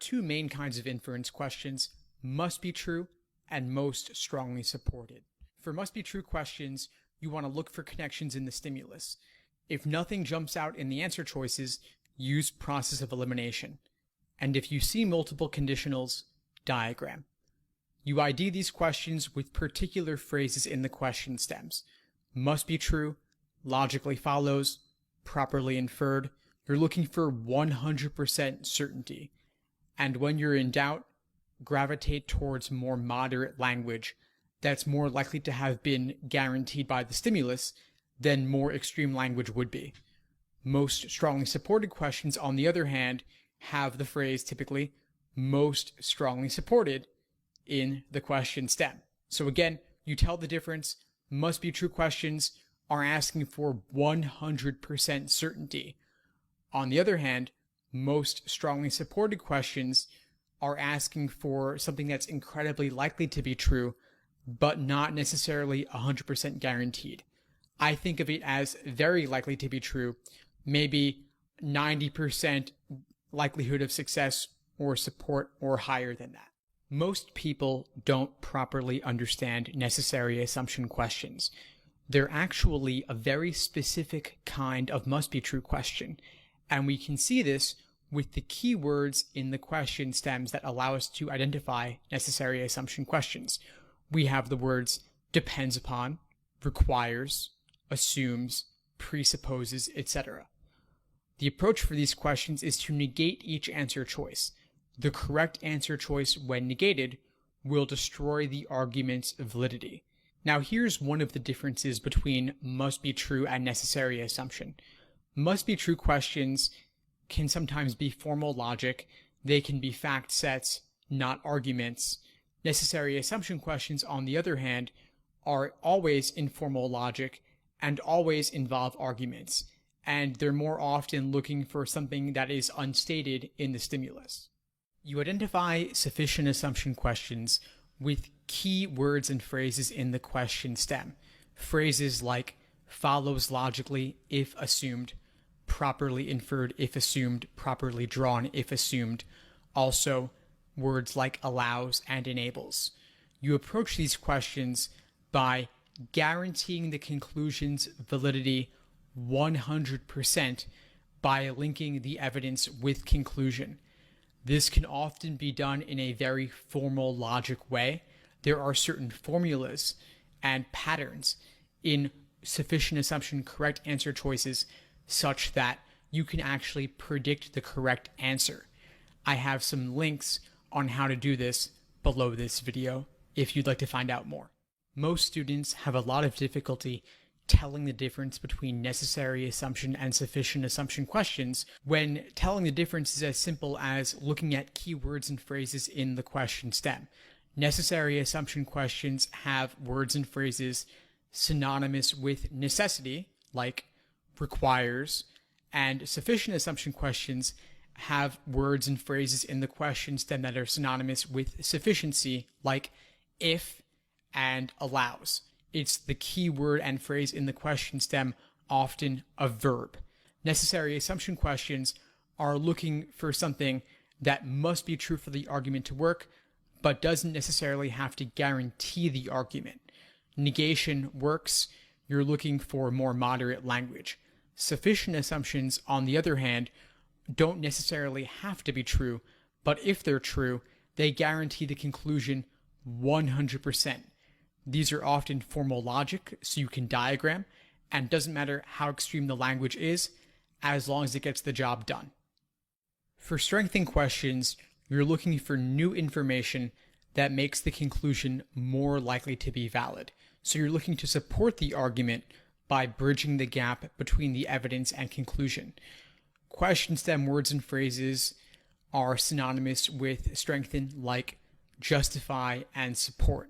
two main kinds of inference questions: must be true and most strongly supported. For must be true questions, you want to look for connections in the stimulus. If nothing jumps out in the answer choices, use process of elimination. And if you see multiple conditionals, diagram. You ID these questions with particular phrases in the question stems. Must be true, logically follows, properly inferred. You're looking for 100% certainty. And when you're in doubt, gravitate towards more moderate language that's more likely to have been guaranteed by the stimulus than more extreme language would be. Most strongly supported questions, on the other hand, have the phrase typically most strongly supported in the question stem. So again, you tell the difference. Must be true questions are asking for 100% certainty. On the other hand, most strongly supported questions are asking for something that's incredibly likely to be true, but not necessarily 100% guaranteed. I think of it as very likely to be true, maybe 90% likelihood of success or support or higher than that. Most people don't properly understand necessary assumption questions. They're actually a very specific kind of must be true question, and we can see this with the keywords in the question stems that allow us to identify necessary assumption questions. We have the words depends upon, requires, assumes, presupposes, etc. The approach for these questions is to negate each answer choice. The correct answer choice, when negated, will destroy the argument's validity. Now here's one of the differences between must be true and necessary assumption. Must be true questions can sometimes be formal logic. They can be fact sets, not arguments. Necessary assumption questions, on the other hand, are always informal logic and always involve arguments, and they're more often looking for something that is unstated in the stimulus. You identify sufficient assumption questions with key words and phrases in the question stem. Phrases like follows logically if assumed, properly inferred if assumed, properly drawn if assumed. Also, words like allows and enables. You approach these questions by guaranteeing the conclusion's validity 100% by linking the evidence with conclusion. This can often be done in a very formal logic way. There are certain formulas and patterns in sufficient assumption correct answer choices such that you can actually predict the correct answer. I have some links on how to do this below this video if you'd like to find out more. Most students have a lot of difficulty telling the difference between necessary assumption and sufficient assumption questions when telling the difference is as simple as looking at keywords and phrases in the question stem. Necessary assumption questions have words and phrases synonymous with necessity, like requires, and sufficient assumption questions have words and phrases in the question stem that are synonymous with sufficiency, like if and allows. It's the key word and phrase in the question stem, often a verb. Necessary assumption questions are looking for something that must be true for the argument to work, but doesn't necessarily have to guarantee the argument. Negation works. You're looking for more moderate language. Sufficient assumptions, on the other hand, don't necessarily have to be true, but if they're true, they guarantee the conclusion 100%. These are often formal logic, so you can diagram, and it doesn't matter how extreme the language is, as long as it gets the job done. For strengthening questions, you're looking for new information that makes the conclusion more likely to be valid. So you're looking to support the argument by bridging the gap between the evidence and conclusion. Question stem words and phrases are synonymous with strengthen, like justify and support.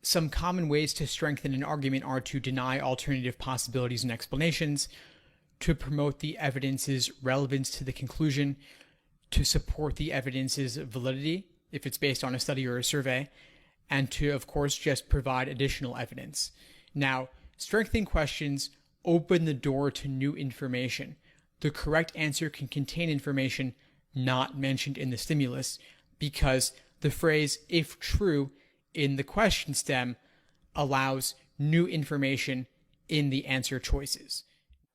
Some common ways to strengthen an argument are to deny alternative possibilities and explanations, to promote the evidence's relevance to the conclusion, to support the evidence's validity, if it's based on a study or a survey, and to, of course, just provide additional evidence. Now, strengthening questions open the door to new information. The correct answer can contain information not mentioned in the stimulus, because the phrase if true in the question stem allows new information in the answer choices.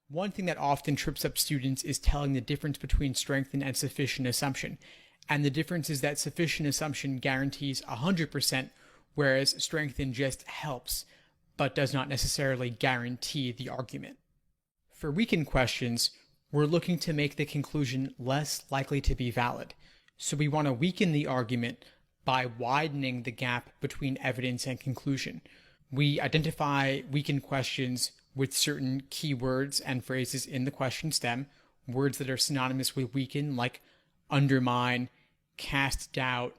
One thing that often trips up students is telling the difference between strengthened and sufficient assumption. And the difference is that sufficient assumption guarantees 100%, whereas strengthened just helps, but does not necessarily guarantee the argument. For weakened questions, we're looking to make the conclusion less likely to be valid. So we want to weaken the argument by widening the gap between evidence and conclusion. We identify weakened questions with certain keywords and phrases in the question stem, words that are synonymous with weaken, like undermine, cast doubt,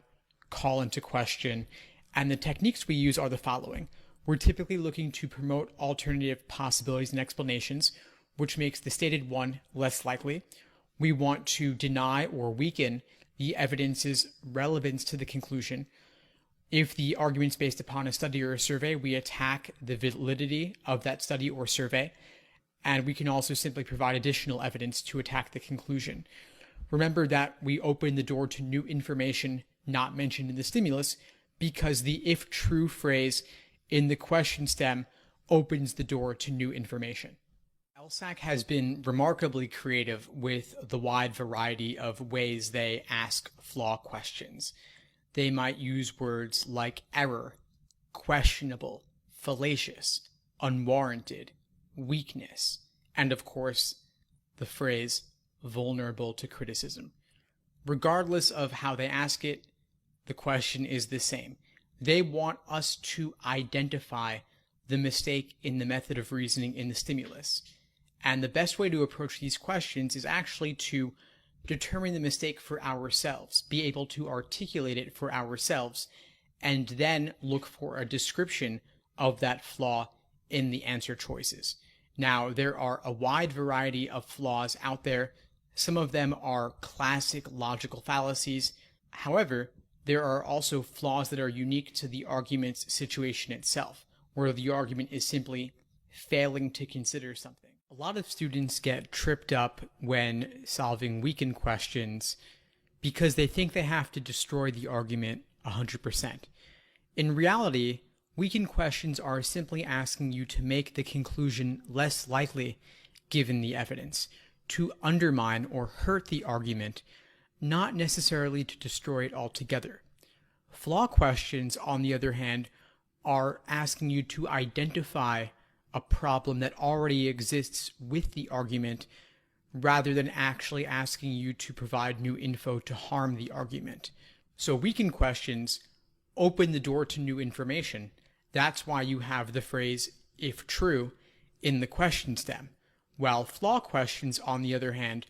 call into question. And the techniques we use are the following. We're typically looking to promote alternative possibilities and explanations, which makes the stated one less likely. We want to deny or weaken the evidence's relevance to the conclusion. If the argument's based upon a study or a survey, we attack the validity of that study or survey, and we can also simply provide additional evidence to attack the conclusion. Remember that we open the door to new information not mentioned in the stimulus, because the if true phrase in the question stem opens the door to new information. LSAT has been remarkably creative with the wide variety of ways they ask flaw questions. They might use words like error, questionable, fallacious, unwarranted, weakness, and of course, the phrase vulnerable to criticism. Regardless of how they ask it, the question is the same. They want us to identify the mistake in the method of reasoning in the stimulus. And the best way to approach these questions is actually to determine the mistake for ourselves, be able to articulate it for ourselves, and then look for a description of that flaw in the answer choices. Now, there are a wide variety of flaws out there. Some of them are classic logical fallacies. However, there are also flaws that are unique to the argument's situation itself, where the argument is simply failing to consider something. A lot of students get tripped up when solving weakened questions because they think they have to destroy the argument 100%. In reality, weakened questions are simply asking you to make the conclusion less likely given the evidence, to undermine or hurt the argument, not necessarily to destroy it altogether. Flaw questions, on the other hand, are asking you to identify a problem that already exists with the argument rather than actually asking you to provide new info to harm the argument. So weakened questions open the door to new information. That's why you have the phrase, if true, in the question stem. While flaw questions, on the other hand,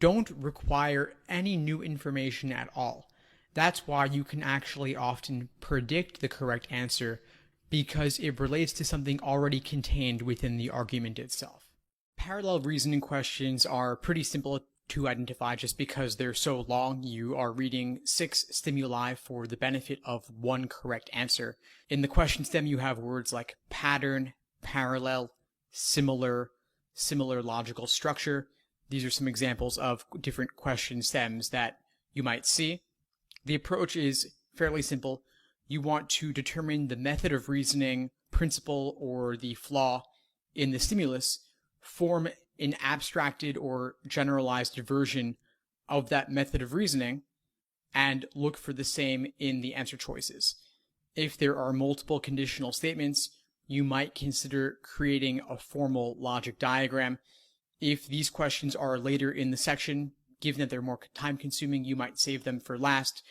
don't require any new information at all. That's why you can actually often predict the correct answer because it relates to something already contained within the argument itself. Parallel reasoning questions are pretty simple to identify just because they're so long. You are reading 6 stimuli for the benefit of one correct answer. In the question stem, you have words like pattern, parallel, similar, similar logical structure. These are some examples of different question stems that you might see. The approach is fairly simple. You want to determine the method of reasoning, principle, or the flaw in the stimulus, form an abstracted or generalized version of that method of reasoning, and look for the same in the answer choices. If there are multiple conditional statements, you might consider creating a formal logic diagram. If these questions are later in the section, given that they're more time-consuming, you might save them for last.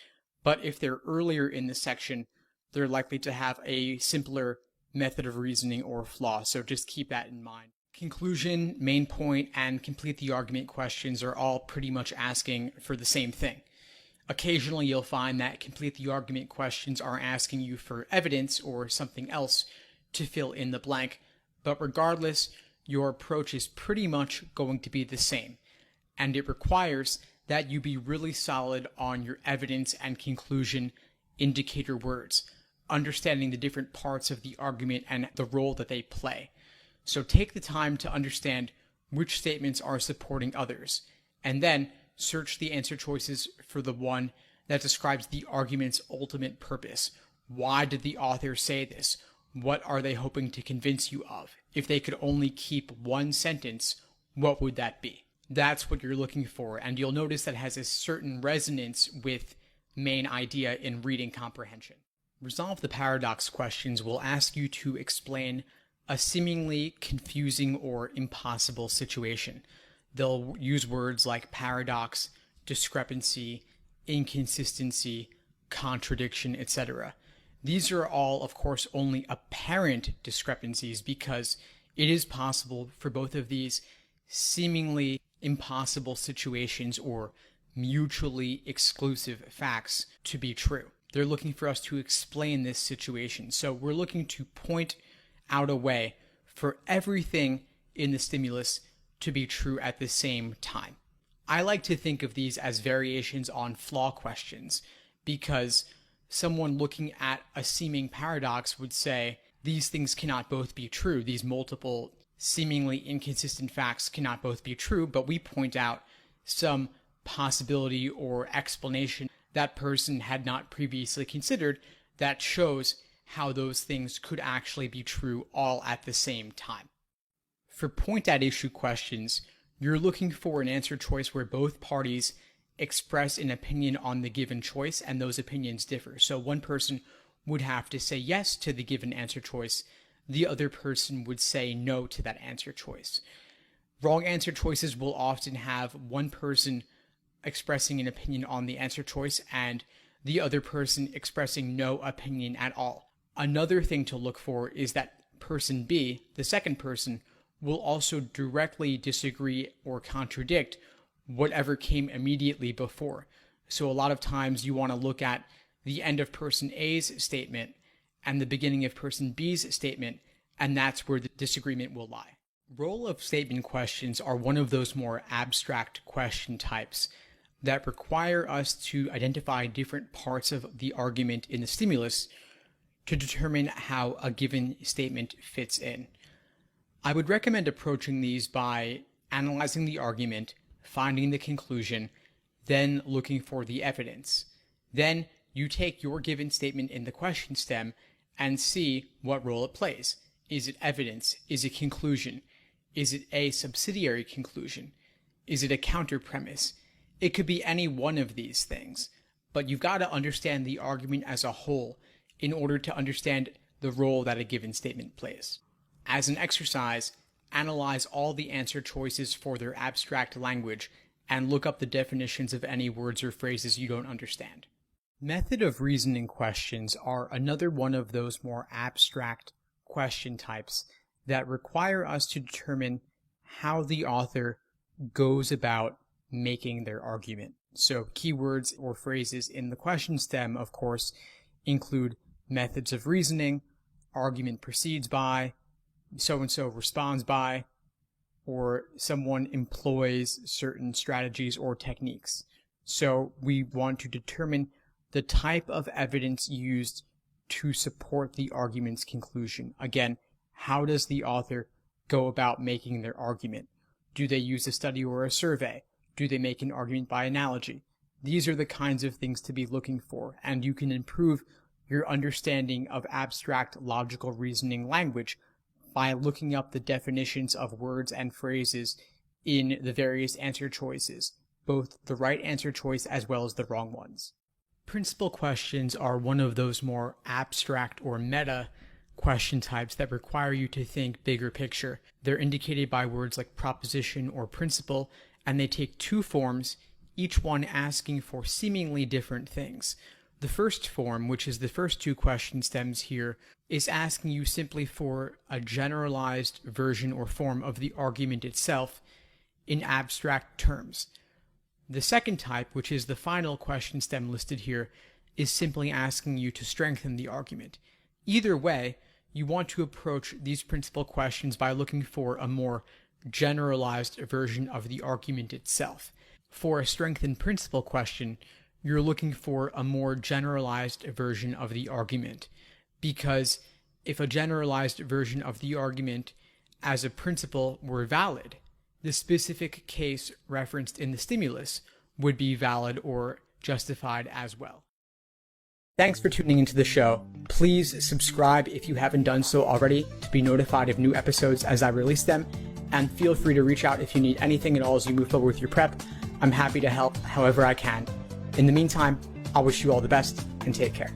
But if they're earlier in the section, they're likely to have a simpler method of reasoning or flaw, so just keep that in mind. Conclusion, main point, and complete the argument questions are all pretty much asking for the same thing. Occasionally you'll find that complete the argument questions are asking you for evidence or something else to fill in the blank, but regardless, your approach is pretty much going to be the same, and it requires that you be really solid on your evidence and conclusion indicator words, understanding the different parts of the argument and the role that they play. So take the time to understand which statements are supporting others, and then search the answer choices for the one that describes the argument's ultimate purpose. Why did the author say this? What are they hoping to convince you of? If they could only keep one sentence, what would that be? That's what you're looking for, and you'll notice that has a certain resonance with main idea in reading comprehension. Resolve the paradox questions will ask you to explain a seemingly confusing or impossible situation. They'll use words like paradox, discrepancy, inconsistency, contradiction, etc. These are all, of course, only apparent discrepancies because it is possible for both of these seemingly impossible situations or mutually exclusive facts to be true. They're looking for us to explain this situation. So we're looking to point out a way for everything in the stimulus to be true at the same time. I like to think of these as variations on flaw questions because someone looking at a seeming paradox would say, these things cannot both be true. These multiple seemingly inconsistent facts cannot both be true, but we point out some possibility or explanation that person had not previously considered that shows how those things could actually be true all at the same time. For point-at-issue questions, you're looking for an answer choice where both parties express an opinion on the given choice and those opinions differ. So one person would have to say yes to the given answer choice, the other person would say no to that answer choice. Wrong answer choices will often have one person expressing an opinion on the answer choice and the other person expressing no opinion at all. Another thing to look for is that person B, the second person, will also directly disagree or contradict whatever came immediately before. So a lot of times you want to look at the end of person A's statement and the beginning of person B's statement, and that's where the disagreement will lie. Role of statement questions are one of those more abstract question types that require us to identify different parts of the argument in the stimulus to determine how a given statement fits in. I would recommend approaching these by analyzing the argument, finding the conclusion, then looking for the evidence. Then you take your given statement in the question stem and see what role it plays. Is it evidence? Is it conclusion? Is it a subsidiary conclusion? Is it a counter premise? It could be any one of these things, but you've got to understand the argument as a whole in order to understand the role that a given statement plays. As an exercise, analyze all the answer choices for their abstract language and look up the definitions of any words or phrases you don't understand. Method of reasoning questions are another one of those more abstract question types that require us to determine how the author goes about making their argument. So keywords or phrases in the question stem, of course, include methods of reasoning, argument proceeds by, so-and-so responds by, or someone employs certain strategies or techniques. So we want to determine the type of evidence used to support the argument's conclusion. Again, how does the author go about making their argument? Do they use a study or a survey? Do they make an argument by analogy? These are the kinds of things to be looking for, and you can improve your understanding of abstract logical reasoning language by looking up the definitions of words and phrases in the various answer choices, both the right answer choice as well as the wrong ones. Principal questions are one of those more abstract or meta question types that require you to think bigger picture. They're indicated by words like proposition or principle, and they take two forms, each one asking for seemingly different things. The first form, which is the first two question stems here, is asking you simply for a generalized version or form of the argument itself in abstract terms. The second type, which is the final question stem listed here, is simply asking you to strengthen the argument. Either way, you want to approach these principal questions by looking for a more generalized version of the argument itself. For a strengthened principal question, you're looking for a more generalized version of the argument, because if a generalized version of the argument as a principle were valid, the specific case referenced in the stimulus would be valid or justified as well. Thanks for tuning into the show. Please subscribe if you haven't done so already to be notified of new episodes as I release them, and feel free to reach out if you need anything at all as you move forward with your prep. I'm happy to help however I can. In the meantime, I wish you all the best and take care.